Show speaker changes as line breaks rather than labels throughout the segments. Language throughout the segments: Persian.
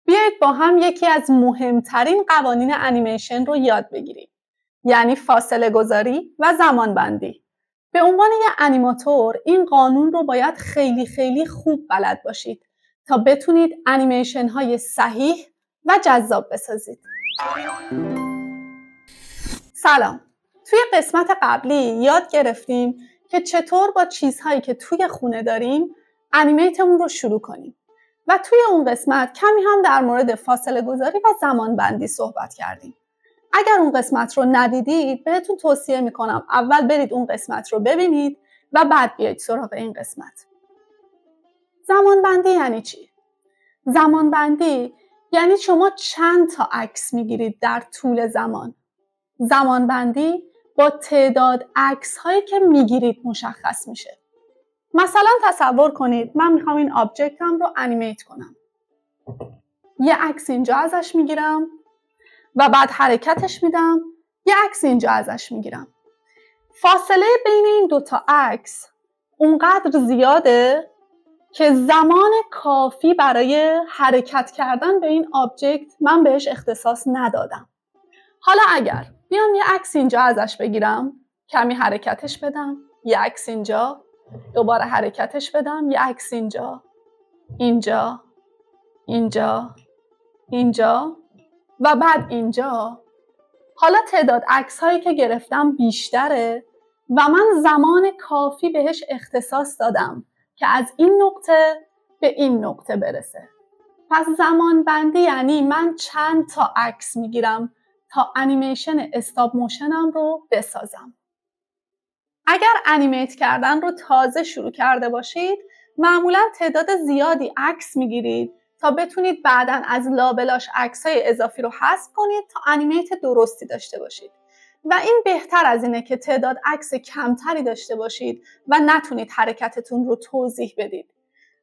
بیایید با هم یکی از مهمترین قوانین انیمیشن رو یاد بگیریم. یعنی فاصله گذاری و زمان بندی. به عنوان یک انیماتور این قانون رو باید خیلی خوب بلد باشید تا بتونید انیمیشن های صحیح و جذاب بسازید. سلام. توی قسمت قبلی یاد گرفتیم که چطور با چیزهایی که توی خونه داریم انیمیتمون رو شروع کنیم. و توی اون قسمت کمی هم در مورد فاصله گذاری و زمان بندی صحبت کردیم. اگر اون قسمت رو ندیدید بهتون توصیه میکنم اول برید اون قسمت رو ببینید و بعد بیایید سراغ این قسمت. زمان بندی یعنی چی؟ زمان بندی یعنی شما چند تا عکس میگیرید در طول زمان. زمان بندی با تعداد عکس هایی که میگیرید مشخص میشه. مثلا تصور کنید من میخوام این آبجکتم رو انیمیت کنم. یه عکس اینجا ازش میگیرم و بعد حرکتش میدم. یه عکس اینجا ازش میگیرم. فاصله بین این دوتا عکس اونقدر زیاده که زمان کافی برای حرکت کردن به این آبجکت من بهش اختصاص ندادم. حالا اگر بیام یه عکس اینجا ازش بگیرم، کمی حرکتش بدم، یه عکس اینجا، دوباره حرکتش بدم، یه عکس اینجا، اینجا، اینجا، اینجا و بعد اینجا. حالا تعداد عکس هایی که گرفتم بیشتره و من زمان کافی بهش اختصاص دادم که از این نقطه به این نقطه برسه. پس زمان بندی یعنی من چند تا عکس میگیرم تا انیمیشن استاپ موشنم رو بسازم. اگر انیمیت کردن رو تازه شروع کرده باشید معمولا تعداد زیادی عکس میگیرید تا بتونید بعداً از لابلاش عکسای اضافی رو حذف کنید تا انیمیت درستی داشته باشید. و این بهتر از اینه که تعداد عکس کمتری داشته باشید و نتونید حرکتتون رو توضیح بدید.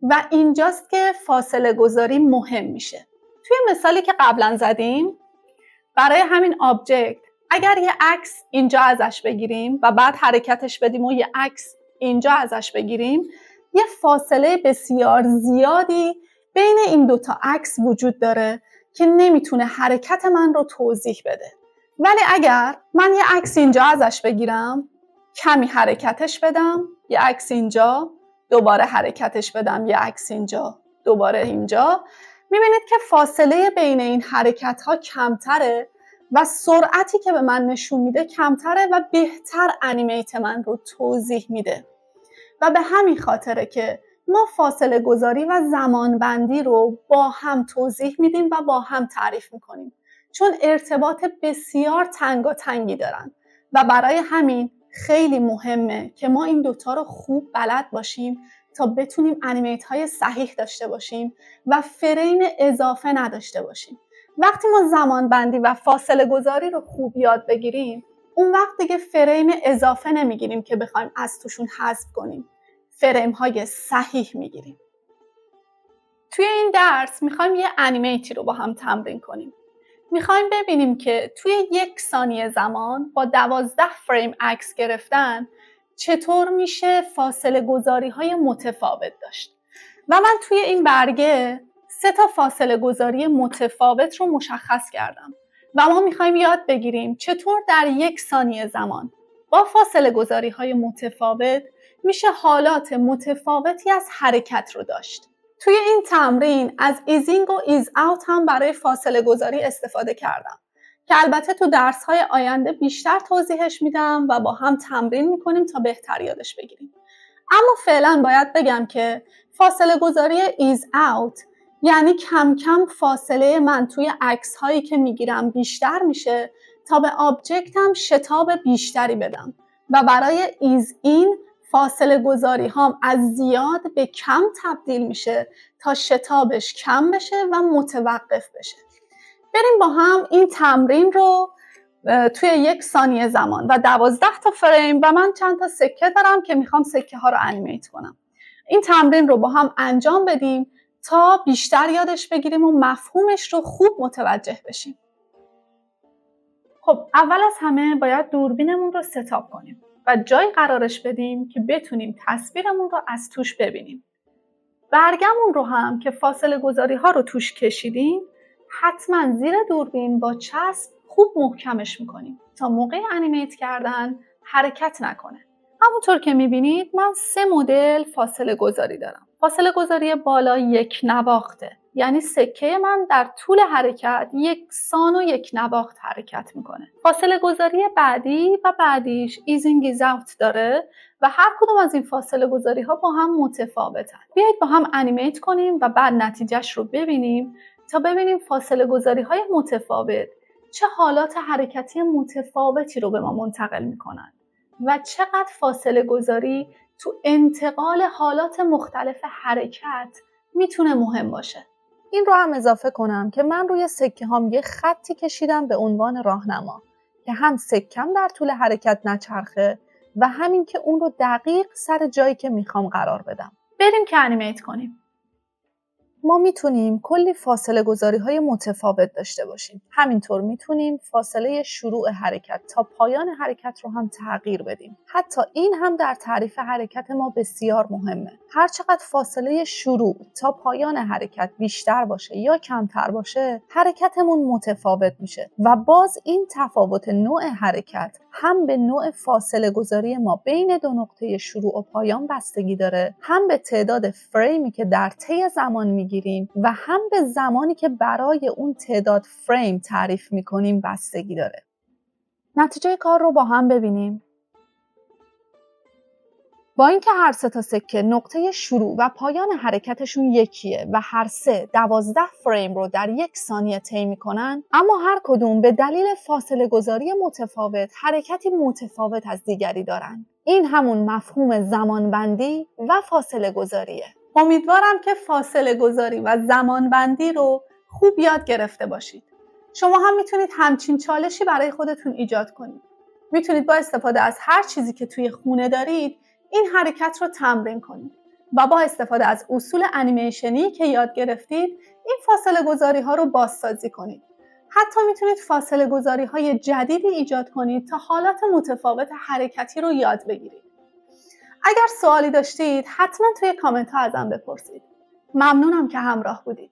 و اینجاست که فاصله گذاری مهم میشه. توی مثالی که قبلا زدیم برای همین آبجکت اگر یه عکس اینجا ازش بگیریم و بعد حرکتش بدیم و یه عکس اینجا ازش بگیریم، یه فاصله بسیار زیادی بین این دوتا عکس وجود داره که نمیتونه حرکت من رو توضیح بده. ولی اگر من یه عکس اینجا ازش بگیرم، کمی حرکتش بدم، یه عکس اینجا، دوباره حرکتش بدم، یه عکس اینجا، دوباره اینجا، میبینید که فاصله بین این حرکت ها کمتره و سرعتی که به من نشون میده کمتره و بهتر انیمیت من رو توضیح میده. و به همین خاطره که ما فاصله گذاری و زمان بندی رو با هم توضیح میدیم و با هم تعریف میکنیم، چون ارتباط بسیار تنگاتنگی دارن و برای همین خیلی مهمه که ما این دوتا رو خوب بلد باشیم تا بتونیم انیمیت های صحیح داشته باشیم و فریم اضافه نداشته باشیم. وقتی ما زمان بندی و فاصله گذاری رو خوب یاد بگیریم اون وقت دیگه فریم اضافه نمیگیریم که بخوایم از توشون حذف کنیم. فریم های صحیح میگیریم. توی این درس میخوایم یه انیمیتی رو با هم تمرین کنیم. میخوایم ببینیم که توی 1 ثانیه زمان با 12 فریم عکس گرفتن چطور میشه فاصله گذاری های متفاوت داشت. و من توی این برگه 3 تا فاصله گذاری متفاوت رو مشخص کردم و ما میخوایم یاد بگیریم چطور در 1 ثانیه زمان با فاصله گذاری های متفاوت میشه حالات متفاوتی از حرکت رو داشت. توی این تمرین از ایزینگ و ایز اوت هم برای فاصله گذاری استفاده کردم که البته تو درس‌های آینده بیشتر توضیحش میدم و با هم تمرین میکنیم تا بهتر یادش بگیریم. اما فعلا باید بگم که فاصله گذاری ایز اوت یعنی کم کم فاصله من توی عکس هایی که میگیرم بیشتر میشه تا به آبجکتم شتاب بیشتری بدم و برای ایز این فاصله گذاری هام از زیاد به کم تبدیل میشه تا شتابش کم بشه و متوقف بشه. بریم با هم این تمرین رو توی 1 ثانیه زمان و 12 تا فریم و من چند تا سکه دارم که میخوام سکه ها رو انیمیت کنم. این تمرین رو با هم انجام بدیم تا بیشتر یادش بگیریم و مفهومش رو خوب متوجه بشیم. خب اول از همه باید دوربینمون رو ستاپ کنیم و جای قرارش بدیم که بتونیم تصویرمون رو از توش ببینیم. برگمون رو هم که فاصله گذاری ها رو توش کشیدیم حتما زیر دوربین با چسب خوب محکمش میکنیم تا موقع انیمیت کردن حرکت نکنه. همونطور که میبینید من 3 مدل فاصله گذاری دارم. فاصله گذاری بالا یک نواخته، یعنی سکه من در طول حرکت یکسان و یک نواخت حرکت میکنه. فاصله گذاری بعدی و بعدیش ایزینگ ایز اوت داره و هر کدوم از این فاصله گذاری ها با هم متفاوتن. بیایید با هم انیمیت کنیم و بعد نتیجهش رو ببینیم تا ببینیم فاصله گذاری های متفاوت چه حالات حرکتی متفاوتی رو به ما منتقل میکنن و چقدر فاصله گذاری تو انتقال حالات مختلف حرکت میتونه مهم باشه. این رو هم اضافه کنم که من روی سکه هام یه خطی کشیدم به عنوان راهنما که هم سکم در طول حرکت نچرخه و همین که اون رو دقیق سر جایی که میخوام قرار بدم. بریم که انیمیت کنیم. ما میتونیم کلی فاصله گذاری های متفاوت داشته باشیم. همینطور میتونیم فاصله شروع حرکت تا پایان حرکت رو هم تغییر بدیم. حتی این هم در تعریف حرکت ما بسیار مهمه. هر چقدر فاصله شروع تا پایان حرکت بیشتر باشه یا کمتر باشه، حرکتمون متفاوت میشه و باز این تفاوت نوع حرکت هم به نوع فاصله گذاری ما بین دو نقطه شروع و پایان بستگی داره، هم به تعداد فریمی که در طی زمان میگیریم و هم به زمانی که برای اون تعداد فریم تعریف میکنیم بستگی داره. نتیجه کار رو با هم ببینیم. با اینکه هر 3 تا سکه نقطه شروع و پایان حرکتشون یکیه و هر 3 12 فریم رو در 1 ثانیه طی میکنن، اما هر کدوم به دلیل فاصله گذاری متفاوت حرکتی متفاوت از دیگری دارن. این همون مفهوم زمانبندی و فاصله گذاریه. امیدوارم که فاصله گذاری و زمانبندی رو خوب یاد گرفته باشید. شما هم میتونید همچین چالشی برای خودتون ایجاد کنید. میتونید با استفاده از هر چیزی که توی خونه دارید این حرکت رو تمرین کنید و با استفاده از اصول انیمیشنی که یاد گرفتید این فاصله گذاری ها رو بازسازی کنید. حتی میتونید فاصله گذاری های جدیدی ایجاد کنید تا حالات متفاوت حرکتی رو یاد بگیرید. اگر سوالی داشتید حتما توی کامنت ها ازم بپرسید. ممنونم که همراه بودید.